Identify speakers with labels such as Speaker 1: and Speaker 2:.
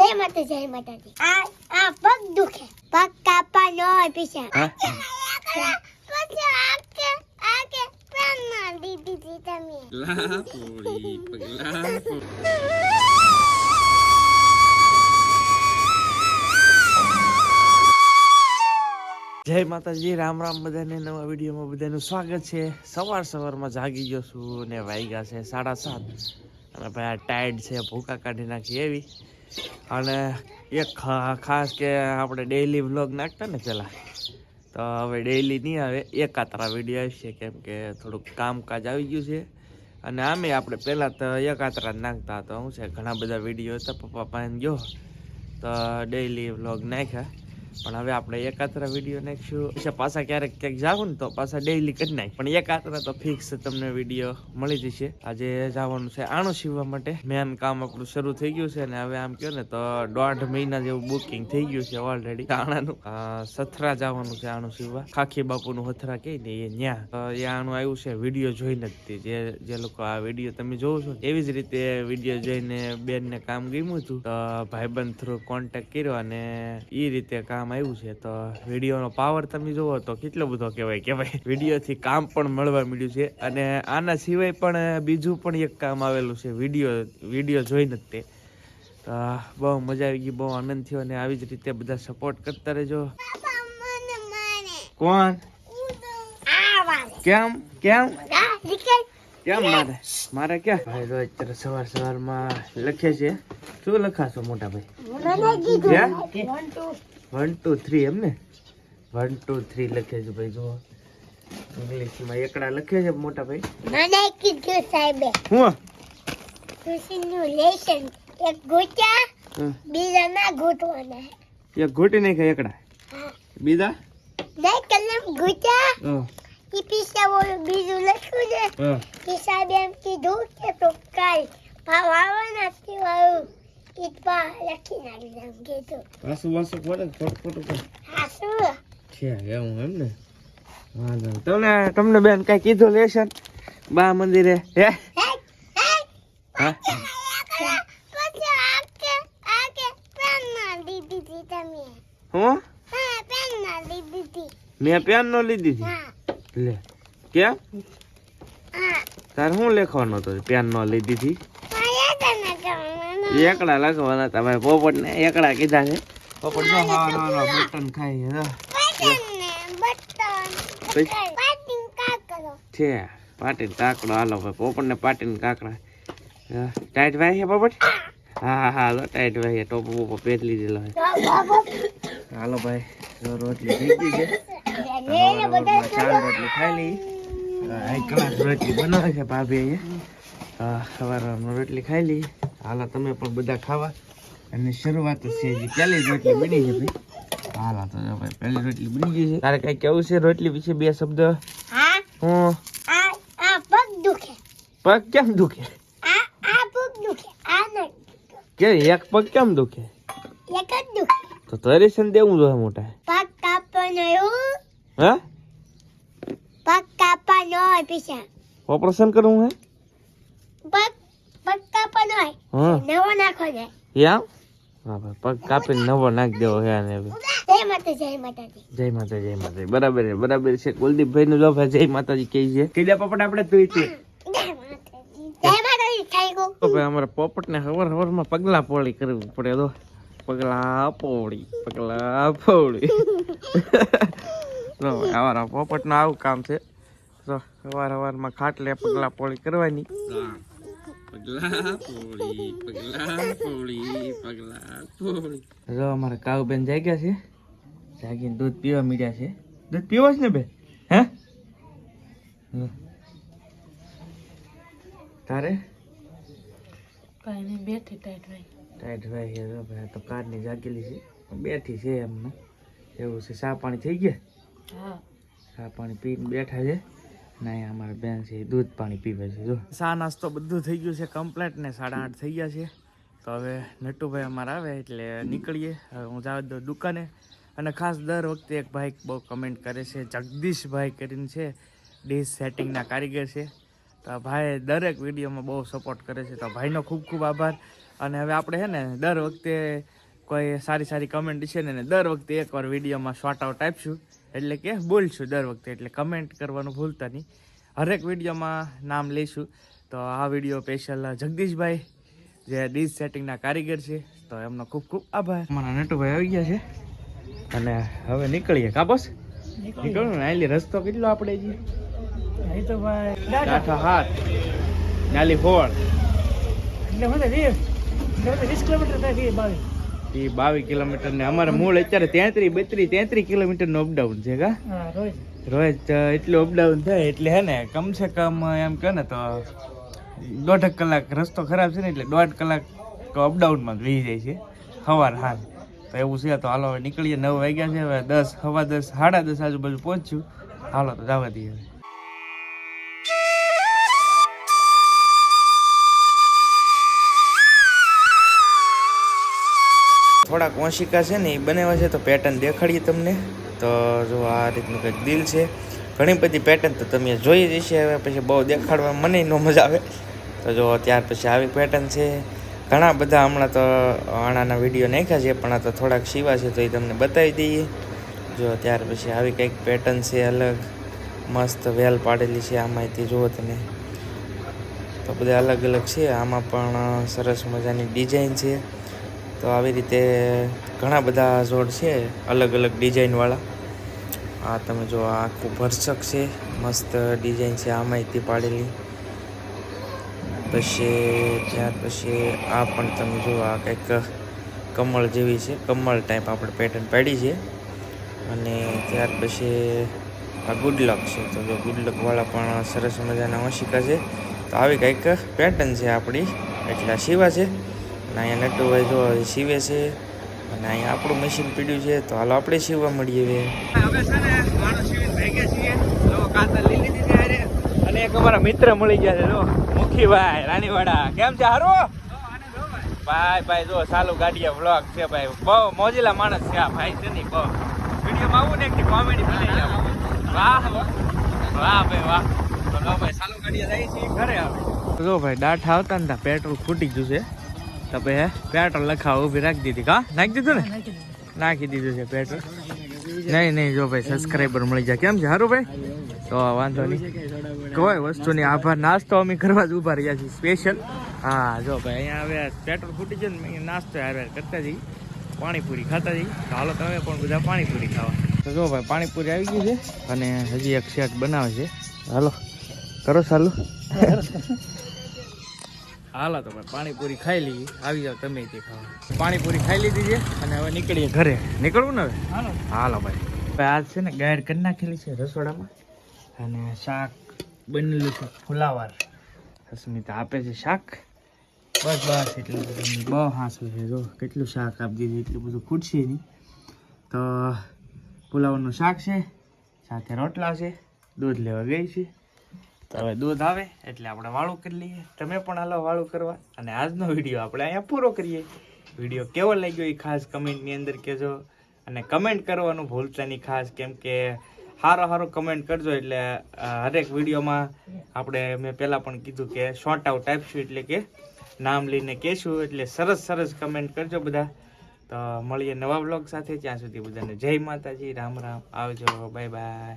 Speaker 1: જય માતાજી. આ પગ દુખે, પગ કાપા ન હોય પીછા.
Speaker 2: જય માતાજી, રામ રામ બધાને. નવા વિડીયોમાં બધાનું સ્વાગત છે. સવારમાં જાગી ગયો છું ને વાગ્યા છે 7:30 અને ભાઈ આ ટાયર્ડ છે, ભૂકા કાઢી નાખી એવી. અને એક ખાસ કે આપણે ડેઈલી વ્લોગ નાખતા ને પહેલાં, તો હવે ડેઈલી નહીં આવે, એકાત્રા વિડીયો આવશે, કેમ કે થોડુંક કામકાજ આવી ગયું છે. અને આમે આપણે પહેલાં તો એકાત્રા જ નાખતા, તો શું છે ઘણા બધા વિડીયો હતા પપ્પા પાસે ગયો તો ડેઈલી વ્લોગ નાખ્યા. પણ હવે આપણે એકાત્રા વિડીયો નાખીશું. પછી પાછા ક્યારેક ક્યાંક જાવું ને તો પાછા ડેઈલી કરી નાખ, પણ એકાત્રા તો ફિક્સ તમને વિડીયો મળી જશે. આજે જવાનું છે આણું સીવવા માટે. મેન કામ આપણું શરૂ થઈ ગયું છે ને હવે આમ કહો ને તો 1.5 મહિના જેવું બુકિંગ થઈ ગયું છે ઓલરેડી. આણાનું સથરા જવાનું છે આણું સીવવા. ખાખી બાપુનું હથરા કહે ને એ ન્યા, તો એ આણું આવ્યું છે વિડીયો જોઈને જ. જે લોકો આ વિડીયો તમે જોવો છો એવી જ રીતે વિડીયો જોઈને બેનને કામ ગમ્યું હતું, તો ભાઈબંધ થ્રુ કોન્ટેક્ટ કર્યો અને એ રીતે કામ આવ્યું છે. તો વિડીયોનો પાવર તમે જોવો તો કેટલો બધો કહેવાય. વિડીયોથી કામ પણ મળવા મળ્યું છે. અને આના સિવાય પણ બીજું પણ એક કામ આવેલું છે વિડીયો જોઈને જ તે. તો બહુ મજા આવી ગઈ, બહુ આનંદ થયો. અને આવી જ રીતે બધા સપોર્ટ કરતા રહેજો. કોણ? કેમ મારે ક્યાં ભાઈ? રોજ અત્યારે સવારમાં લખે છે. શું લખાશો મોટા ભાઈ? 1 2 3 એમ ને? 1 2 3 લખે છે ભાઈ. જો ઇંગ્લિશમાં એકડા લખે છે મોટા ભાઈ.
Speaker 1: મને કીધું સાહેબે
Speaker 2: હું
Speaker 1: ટ્યુશનનું લેસન એક ગોટા બીજા ના ગોટવાના.
Speaker 2: એક ઘોટી નહીં ખાય એકડા, બીજા
Speaker 1: નહીં કલમ ગોટા ઈ પીસા બોલું બીજું લખ્યું ને એ સાહેબ એમ કીધું કે તો કાલ ભાવ આવવાના તેવાયું ઈટપા લખી નાખી એમ કીધું.
Speaker 2: પાછું પડે ફોટો
Speaker 1: હા શું
Speaker 2: છે એવું એમ ને? તમને બેન કઈ કીધું લેશન બા મંદિરે? હે હા હું મેં પેન નો લીધી હતી. લે કેમ? તાર શું લખવાનો હતો પેન નો લીધી હતી? એકડા લખવાના હતા ભાઈ. પોપટ ને એકડા કીધા છે. પોપટ જો બટન ખાય છે પાટીન કાકડો. હાલો ભાઈ પોપટ ને પાટીન કાકડા. ટાઈટ ભાઈ છે પોપટ? હા ટાઈટ ભાઈ ટોપ બોપો પહેરી લીધેલો હોય. હાલો ભાઈ રોટલી થઈ ગઈ છે. 4 રોટલી ખાઈ લઈ. 1 કલાક રોટલી બનાવે છે ભાભી અહીંયા. સવારમાં રોટલી ખાઈ લઈ. હાલો તમે પણ બધા ખાવા. અને શરૂઆત છે હજી પહેલી રોટલી બની છે ભાઈ. હાલો તો ભાઈ પહેલી રોટલી બની ગઈ છે. તારે કઈ કેવું છે રોટલી વિશે? 2 શબ્દ. હું
Speaker 1: પગ દુખે.
Speaker 2: પગ કેમ દુખે?
Speaker 1: આ પગ દુખે. આ નહીં
Speaker 2: કે એક પગ કેમ દુખે?
Speaker 1: એક જ દુખે.
Speaker 2: તો તરીસન દેવું જોઈએ મોટા.
Speaker 1: પગ કાપવાનો એવું?
Speaker 2: હા
Speaker 1: પગ કાપવાનો હોય પીછા.
Speaker 2: ઓપરેશન કરવું હે?
Speaker 1: પગ કાપવાનો હોય નવો નાખો જાય.
Speaker 2: એમ? હા ભાઈ પગ કાપીને નવો નાખી દેવો હે આને.
Speaker 1: જય માતાજી.
Speaker 2: જય માતાજી. બરાબર છે. કુલદીપભાઈ નું જો ભાઈ જય માતાજી કહી છે. કઈ દે પોપટ આપણે તું
Speaker 1: જય માતાજી થઈ ગયું.
Speaker 2: તો ભાઈ અમારા પોપટ ને હવારમાં પગલા પોળી કરવી પડે. તો પગલા પોળી અમારા પોપટ નું આવું કામ છે. તો સવારમાં ખાટલે પગલા પોળી કરવાની. જો અમારા કાઉબેન જાગ્યા છે. જાગીને દૂધ પીવા મીડ્યા છે. દૂધ પીવો છે ને બે? હે તારે
Speaker 1: કઈ નહીં બેઠી ટાઈટ
Speaker 2: ભાઈ છે. જો ભાઈ તો કારની જાગેલી છે, બેઠી છે એમને એવું છે. ચા પાણી થઈ ગયા?
Speaker 1: હા
Speaker 2: ચા પાણી પીને બેઠા છે. ના અમારા બેન છે દૂધ પાણી પીવે છે. જો ચા નાસ્તો બધું થઈ ગયું છે કમ્પ્લેટ ને 8:30 થઈ ગયા છે. તો હવે નટુભાઈ અમારે આવે એટલે નીકળીએ. હવે હું જવા દઉં દુકાને. અને ખાસ દર વખતે એક ભાઈ બહુ કમેન્ટ કરે છે, જગદીશભાઈ કરીને છે, ડિશ સેટિંગના કારીગર છે. તો ભાઈ દરેક વિડીયોમાં બહુ સપોર્ટ કરે છે. તો ભાઈનો ખૂબ આભાર. અને હવે આપણે છે ને દર વખતે કોઈ સારી સારી કમેન્ટ છે ને દર વખતે એકવાર વિડીયોમાં શોર્ટ આઉટ આપશું, એટલે કે બોલશું દર વખતે, એટલે કમેન્ટ કરવાનું ભૂલતા નહીં. હરેક વિડીયોમાં નામ લઈશું. તો આ વિડીયો સ્પેશિયલ જગદીશભાઈ જે ડીશ સેટિંગના કારીગર છે, તો એમનો ખૂબ ખૂબ આભાર. અમારા નટુભાઈ આવી ગયા છે અને હવે નીકળીએ. કા બોસ નીકળવું ને? આલી રસ્તો કેટલો આપણે જી તો ભાઈ ડાઠા હાથ નાલી ફોડ એટલે મને 20 કિલોમીટર થાય. 22 કિલોમીટર ને અમારે મૂળ અત્યારે 33 કિલોમીટર નું અપડાઉન છે. કા રોજ એટલું અપડાઉન થાય એટલે હે ને કમસે કમ એમ કહે ને તો 1.5 કલાક રસ્તો ખરાબ છે ને, એટલે 1.5 કલાક તો અપડાઉનમાં જ વહી જાય છે સવાર હાલ. તો એવું છે. તો હાલો હવે નીકળીએ. 9 વાગ્યા છે. હવે 10, સવા 10, સાડા 10 આજુબાજુ પહોંચ્યું. હાલો તો જવા દઈએ. થોડાક ઓશિકા છે ને એ બનાવ્યા છે, તો પેટર્ન દેખાડીએ તમને. તો જો આ રીતનું કંઈક દિલ છે. ઘણી બધી પેટર્ન તો તમે જોઈ જ છે. હવે પછી બહુ દેખાડવા મને ન મજા આવે. તો જો ત્યાર પછી આવી પેટર્ન છે. ઘણા બધા હમણાં તો આણાના વિડીયો નાખ્યા છે, પણ આ તો થોડાક સીવા છે તો એ તમને બતાવી દઈએ. જો ત્યાર પછી આવી કંઈક પેટર્ન છે અલગ મસ્ત વેલ પાડેલી છે. આમાંથી જુઓ તમે, તો બધા અલગ અલગ છે. આમાં પણ સરસ મજાની ડિઝાઇન છે. તો આવી રીતે ઘણા બધા જોડ છે અલગ અલગ ડિઝાઇનવાળા. આ તમે જો આખું ભરસક છે, મસ્ત ડિઝાઇન છે આમાંથી પાડેલી. પછી ત્યાર પછી આ પણ તમે જુઓ, આ કંઈક કમળ જેવી છે, કમળ ટાઈપ આપણે પેટર્ન પાડી છે. અને ત્યાર પછી આ ગુડલક છે. તો જો ગુડલકવાળા પણ સરસ મજાના ઓશિકા છે. તો આવી કંઈક પેટર્ન છે આપણી, એટલા સીવા છે. અને અહીંયા નટુભાઈ જો સીવે છે, અને અહીંયા આપણું મશીન પીડ્યું છે. તો હાલો આપણે સીવવા મળીએ. હવે છે ને માણસ સીવીને ભેગા છીએ. કાતર લીલી દીધી હારે. અને એક અમારા મિત્ર મળી ગયા છે, જો મુખીભાઈ રાણીવાડા. કેમ છે? હારું ભાઈ જો ચાલુ ગાડીયા વ્લોગ છે ભાઈ. બહુ મોજીલા માણસ છે આ ભાઈ છે ને. બહુ વિડીયોમાં આવું ને એક કોમેડી બનાવી જાવ. વાહ ભાઈ વાહ. તો જો ભાઈ ચાલુ ગાડીયા જાય છે ઘરે. આવે જો ભાઈ ડાઠ આવતા ને પેટ્રોલ ખૂટી ગયું છે. તો ભાઈ પેટ્રોલ લખાવ ઊભી રાખી દીધી. કા નાખી દીધું ને? નાખી દીધું છે પેટ્રોલ. નહીં જો ભાઈ સબસ્ક્રાઈબર મળી જાય. કેમ છે? સારું ભાઈ. તો વાંધો નહીં, કોઈ વસ્તુની આભાર. નાસ્તો અમે કરવા જ ઊભા રહ્યા છીએ સ્પેશિયલ. હા જો ભાઈ અહીંયા હવે પેટ્રોલ ખૂટી જાય ને, નાસ્તો હાર કરતા જઈએ, પાણીપુરી ખાતા જઈએ. તો હાલો તમે પણ બધા પાણીપુરી ખાવા. તો જો ભાઈ પાણીપુરી આવી ગઈ છે અને હજી એક શેક બનાવે છે. હાલો કરો ચાલુ. હાલો તો ભાઈ પાણીપુરી ખાઈ લઈએ. આવી જાવ તમે તે ખાવા. પાણીપુરી ખાઈ લીધી છે અને હવે નીકળીએ ઘરે. નીકળવું ને હવે? હાલો ભાઈ. આજ છે ને ગાયર કરી નાખેલી છે રસોડામાં, અને શાક બનેલું છે ફુલાવર. અસ્મિતા આપે છે શાક. બસ એટલું બધું બહુ હાંસું છે. જો કેટલું શાક આપી દીધું, એટલું બધું ખૂટશે નહીં. તો ફુલાવરનું શાક છે, સાથે રોટલા છે. દૂધ લેવા ગઈ છે. તો હવે દૂધ આવે એટલે આપણે વાળું કરી લઈએ. તમે પણ હાલો વાળું કરવા. અને આજનો વિડીયો આપણે અહીંયા પૂરો કરીએ. વિડીયો કેવો લાગ્યો એ ખાસ કમેન્ટની અંદર કહેજો. અને કમેન્ટ કરવાનું ભૂલતા નહીં ખાસ, કેમ કે સારો કમેન્ટ કરજો. એટલે હરેક વિડીયોમાં આપણે મેં પહેલાં પણ કીધું કે શોર્ટ આઉટ આપીશું, એટલે કે નામ લઈને કહેશું. એટલે સરસ કમેન્ટ કરજો બધા. તો મળીએ નવા બ્લોગ સાથે. ત્યાં સુધી બધાને જય માતાજી, રામ રામ, આવજો, બાય બાય.